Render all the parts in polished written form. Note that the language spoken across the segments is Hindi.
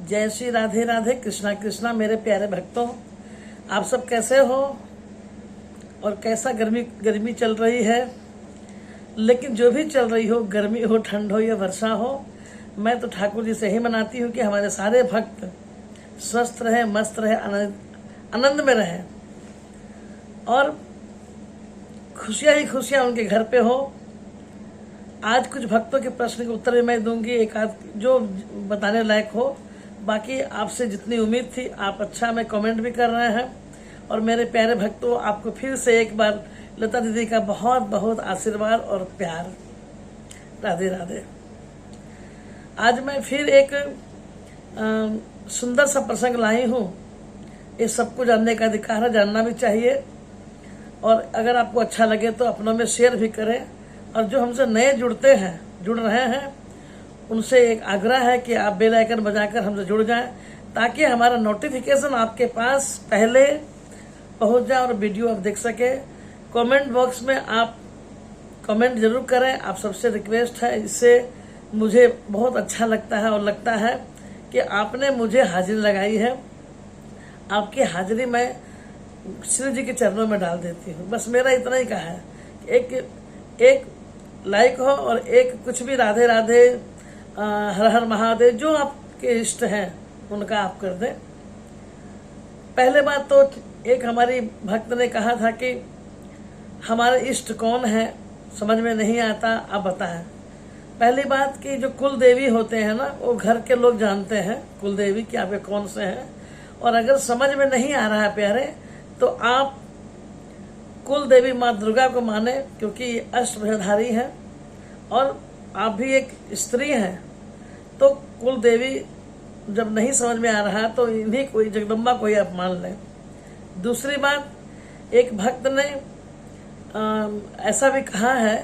जय श्री राधे राधे, कृष्णा कृष्णा। मेरे प्यारे भक्तों, आप सब कैसे हो और कैसा गर्मी चल रही है। लेकिन जो भी चल रही हो, गर्मी हो, ठंड हो या वर्षा हो, मैं तो ठाकुर जी से ही मनाती हूँ कि हमारे सारे भक्त स्वस्थ रहे, मस्त रहे, आनंद में रहे और खुशियाँ ही खुशियाँ उनके घर पे हो। आज कुछ भक्तों के प्रश्न के उत्तर मैं दूंगी, एक आध जो बताने लायक हो। बाकी आपसे जितनी उम्मीद थी, आप अच्छा में कमेंट भी कर रहे हैं। और मेरे प्यारे भक्तों, आपको फिर से एक बार लता दीदी का बहुत बहुत आशीर्वाद और प्यार। राधे राधे। आज मैं फिर एक सुंदर सा प्रसंग लाई हूँ। ये सबको जानने का अधिकार है, जानना भी चाहिए। और अगर आपको अच्छा लगे तो अपनों में शेयर भी करें। और जो हमसे नए जुड़ रहे हैं, उनसे एक आग्रह है कि आप बेल आइकन बजाकर हमसे जुड़ जाएं, ताकि हमारा नोटिफिकेशन आपके पास पहले पहुंच जाए और वीडियो आप देख सके। कमेंट बॉक्स में आप कमेंट जरूर करें, आप सबसे रिक्वेस्ट है। इससे मुझे बहुत अच्छा लगता है और लगता है कि आपने मुझे हाजिरी लगाई है। आपकी हाजिरी मैं श्री जी के चरणों में डाल देती हूँ। बस मेरा इतना ही कहा है कि एक लाइक हो और एक कुछ भी राधे राधे, हर हर महादेव, जो आपके इष्ट हैं उनका आप कर दें। पहले बात तो एक हमारी भक्त ने कहा था कि हमारे इष्ट कौन है, समझ में नहीं आता, आप बताएं। पहली बात कि जो कुल देवी होते हैं ना, वो घर के लोग जानते हैं कुल देवी कि आपके कौन से हैं। और अगर समझ में नहीं आ रहा है प्यारे, तो आप कुल देवी माँ दुर्गा को माने, क्योंकि ये अष्टभुजाधारी है और आप भी एक स्त्री हैं। तो कुल देवी जब नहीं समझ में आ रहा है तो इन्हीं कोई जगदम्बा को ही आप मान लें। दूसरी बात, एक भक्त ने ऐसा भी कहा है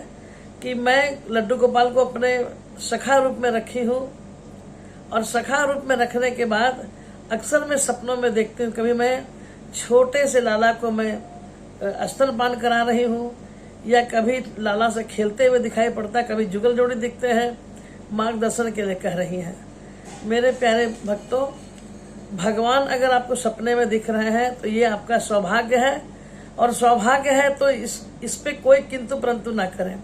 कि मैं लड्डू गोपाल को अपने सखा रूप में रखी हूँ, और सखा रूप में रखने के बाद अक्सर मैं सपनों में देखती हूँ, कभी मैं छोटे से लाला को मैं स्तनपान करा रही हूँ, या कभी लाला से खेलते हुए दिखाई पड़ता है, कभी जुगल जोड़ी दिखते हैं, मार्गदर्शन के लिए कह रही हैं। मेरे प्यारे भक्तों, भगवान अगर आपको सपने में दिख रहे हैं तो ये आपका सौभाग्य है, और सौभाग्य है तो इस पे कोई किंतु परंतु ना करें।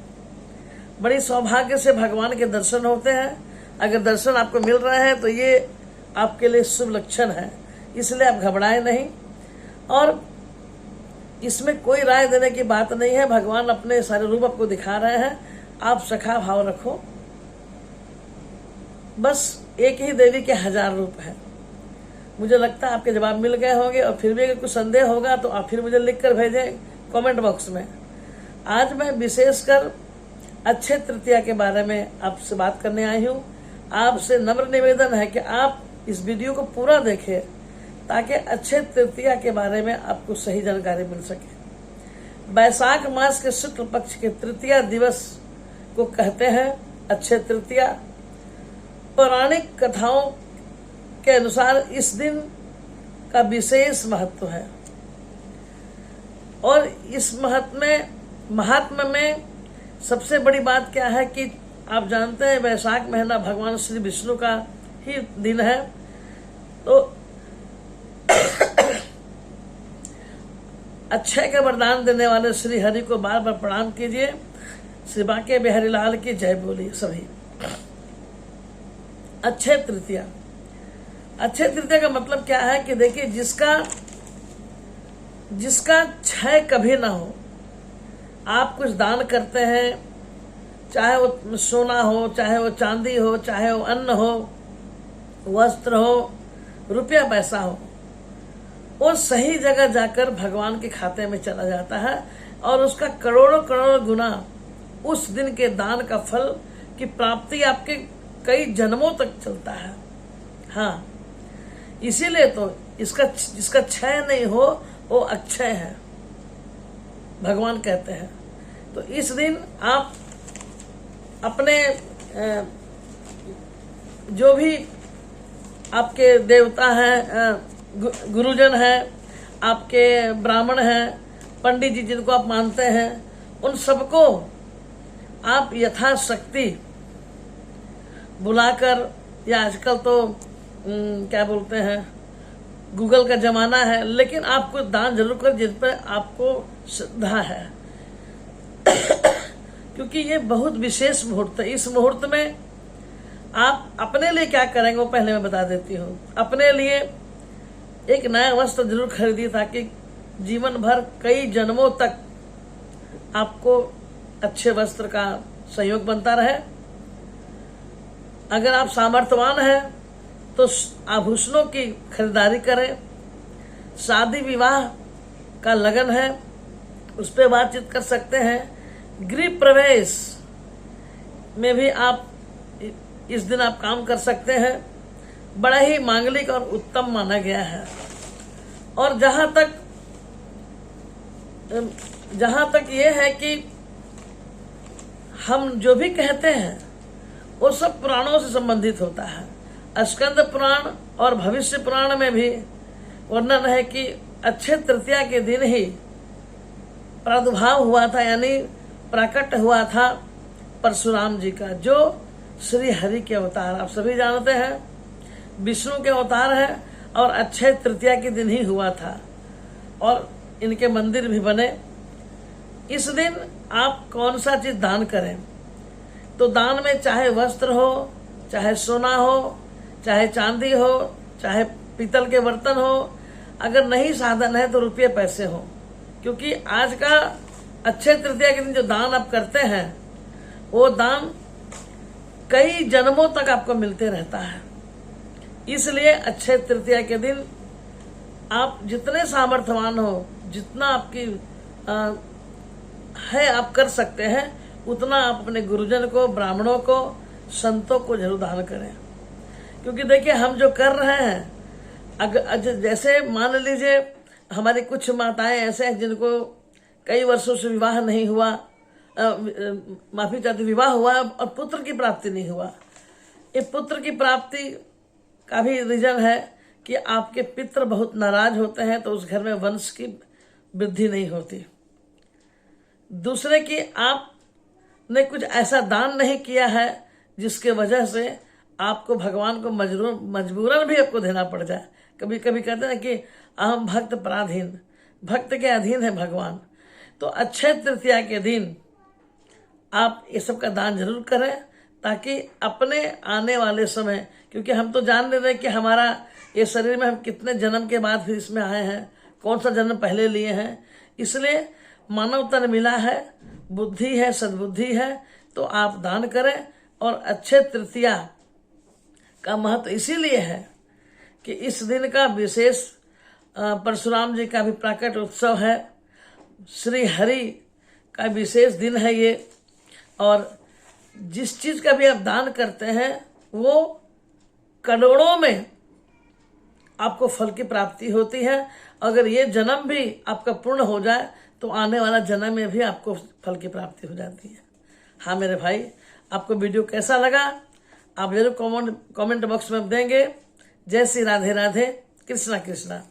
बड़ी सौभाग्य से भगवान के दर्शन होते हैं। अगर दर्शन आपको मिल रहे हैं तो ये आपके लिए शुभ लक्षण है, इसलिए आप घबराएं नहीं। और इसमें कोई राय देने की बात नहीं है, भगवान अपने सारे रूप आपको दिखा रहे हैं, आप सखा भाव रखो। बस एक ही देवी के 1000 रूप हैं। मुझे लगता है आपके जवाब मिल गए होंगे, और फिर भी अगर कुछ संदेह होगा तो आप फिर मुझे लिख कर भेजें कमेंट बॉक्स में। आज मैं विशेषकर अक्षय तृतीया के बारे में आपसे बात करने आई हूँ। आपसे नम्र निवेदन है कि आप इस वीडियो को पूरा देखें, ताकि अक्षय तृतीया के बारे में आपको सही जानकारी मिल सके। वैशाख मास के शुक्ल पक्ष के तृतीया दिवस को कहते हैं अक्षय तृतीया। पौराणिक कथाओं के अनुसार इस दिन का विशेष महत्व है, और इस महात्म्य में सबसे बड़ी बात क्या है कि आप जानते हैं वैशाख महीना भगवान श्री विष्णु का ही दिन है। तो अक्षय का वरदान देने वाले श्री हरि को बार बार प्रणाम कीजिए। श्री बांके बिहारी लाल की जय बोलिए सभी। अक्षय तृतीया, अक्षय तृतीया का मतलब क्या है कि देखिए, जिसका क्षय कभी ना हो। आप कुछ दान करते हैं, चाहे वो सोना हो, चाहे वो चांदी हो, चाहे वो अन्न हो, वस्त्र हो, रुपया पैसा हो, वो सही जगह जाकर भगवान के खाते में चला जाता है, और उसका करोड़ों करोड़ों गुना उस दिन के दान का फल की प्राप्ति आपके कई जन्मों तक चलता है। हाँ, इसीलिए तो जिसका क्षय नहीं हो वो अक्षय है, भगवान कहते हैं। तो इस दिन आप अपने जो भी आपके देवता हैं, गुरुजन हैं, आपके ब्राह्मण हैं, पंडित जी जिनको आप मानते हैं, उन सबको आप यथाशक्ति बुलाकर, या आजकल तो क्या बोलते हैं, गूगल का जमाना है, लेकिन आपको दान जरूर कर जिस पर आपको श्रद्धा है, क्योंकि ये बहुत विशेष मुहूर्त है। इस मुहूर्त में आप अपने लिए क्या करेंगे वो पहले मैं बता देती हूँ। अपने लिए एक नया वस्त्र जरूर खरीदिए ताकि जीवन भर कई जन्मों तक आपको अच्छे वस्त्र का सहयोग बनता रहे। अगर आप सामर्थ्यवान हैं तो आभूषणों की खरीदारी करें। शादी विवाह का लगन है उस पर बातचीत कर सकते हैं। गृह प्रवेश में भी आप इस दिन आप काम कर सकते हैं। बड़ा ही मांगलिक और उत्तम माना गया है। और जहां तक ये है कि हम जो भी कहते हैं वो सब पुराणों से संबंधित होता है। स्कंद पुराण और भविष्य पुराण में भी वर्णन है कि अक्षय तृतीया के दिन ही प्रादुर्भाव हुआ था, यानी प्रकट हुआ था परशुराम जी का, जो श्री हरि के अवतार आप सभी जानते हैं, विष्णु के अवतार है और अक्षय तृतीया के दिन ही हुआ था और इनके मंदिर भी बने। इस दिन आप कौन सा चीज दान करें, तो दान में चाहे वस्त्र हो, चाहे सोना हो, चाहे चांदी हो, चाहे पीतल के बर्तन हो, अगर नहीं साधन है तो रुपये पैसे हो, क्योंकि आज का अक्षय तृतीया के दिन जो दान आप करते हैं वो दान कई जन्मों तक आपको मिलते रहता है। इसलिए अक्षय तृतीया के दिन आप जितने सामर्थ्यवान हो, जितना आपकी है आप कर सकते हैं, उतना आप अपने गुरुजन को, ब्राह्मणों को, संतों को जरूर दान करें। क्योंकि देखिए हम जो कर रहे हैं, अगर जैसे मान लीजिए हमारी कुछ माताएं ऐसे हैं जिनको कई वर्षों से विवाह नहीं हुआ, माफी चाहती, विवाह हुआ और पुत्र की प्राप्ति नहीं हुआ। ये पुत्र की प्राप्ति का भी रीजन है कि आपके पितर बहुत नाराज होते हैं, तो उस घर में वंश की वृद्धि नहीं होती। दूसरे की आपने कुछ ऐसा दान नहीं किया है जिसके वजह से आपको भगवान को मजबूरन भी आपको देना पड़ जाए। कभी कभी कहते हैं कि अहम भक्त पराधीन, भक्त के अधीन है भगवान। तो अक्षय तृतीया के दिन आप ये सब का दान जरूर करें ताकि अपने आने वाले समय, क्योंकि हम तो जान ले रहे हैं कि हमारा ये शरीर में हम कितने जन्म के बाद फिर इसमें आए हैं, कौन सा जन्म पहले लिए हैं। इसलिए मानव तन मिला है, बुद्धि है, सद्बुद्धि है, तो आप दान करें। और अक्षय तृतीया का महत्व इसीलिए है कि इस दिन का विशेष परशुराम जी का भी प्राकट उत्सव है, श्री हरि का विशेष दिन है ये। और जिस चीज का भी आप दान करते हैं वो करोड़ों में आपको फल की प्राप्ति होती है। अगर ये जन्म भी आपका पूर्ण हो जाए तो आने वाला जन्म में भी आपको फल की प्राप्ति हो जाती है। हाँ मेरे भाई, आपको वीडियो कैसा लगा आप जरूर कमेंट बॉक्स में देंगे। जय श्री राधे राधे, कृष्णा कृष्णा।